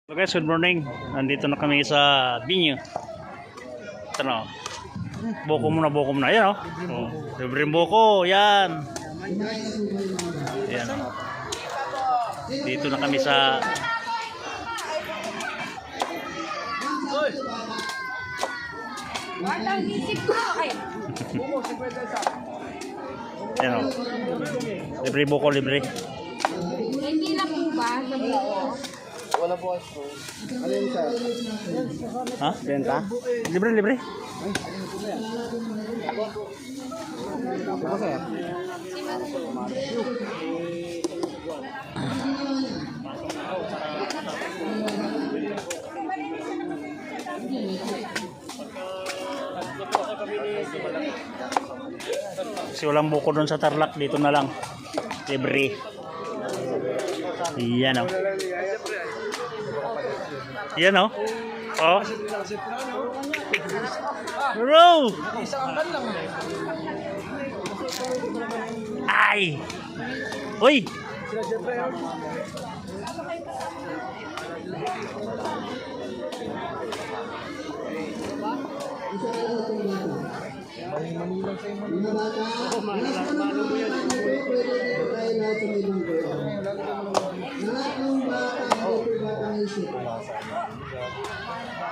Hello guys, good morning. Nandito na kami sa Binyo. Ito na. Boko muna. Ayan o. Oh. Libreng boko. Yan. Ayan o. Dito na kami sa... Ayan o. Libre boko, libre. Hindi na po ba sa buko? Wala po aso. Ano yun sir? Ha? Benta? Libre. Ano sir? Kasi walang buko doon sa Tarlac. Dito na lang. Libre. Yan o. Yan o. Oh. Bro! Ay! Uy!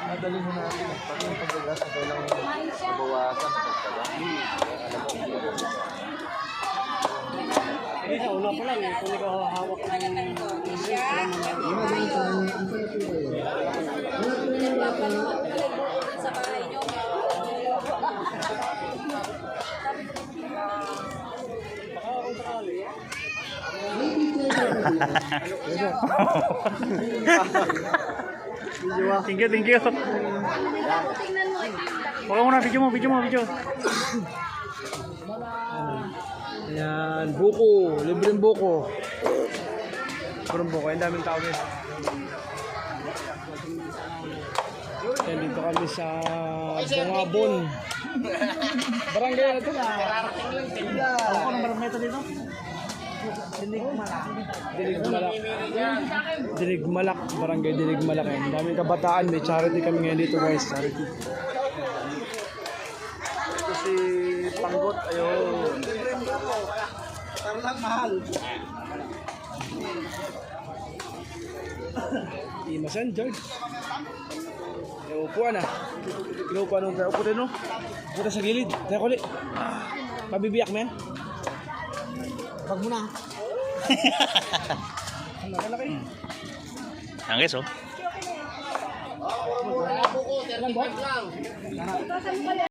Madali mo natin. Pag yung pagkagasa ko lang bawasan. Hindi sa una pa lang eh, kung ikaw hawak ng Sa bahay nyo. Thank you. Tingnan mo. Baka muna, video mo. Ayan, buko. Libreng buko. Libreng buko. Ang daming tao guys. Ayan, dito kami sa Bungabon. Barangay na ito na. Ako ng barangay ito dito? Diligmalak. Barangay Diligmalak. Ang daming kabataan. May charity kami ngayon dito guys. Charity. Ito si Panggot. Ayun. Tarlac mahal. Imasan, George. Upuan ah. Inupuan nung upo din no. Puta sa gilid. Tayo kulit. Pabibiyak mo yan. Pag mo na. Laki. Ang guys, oh.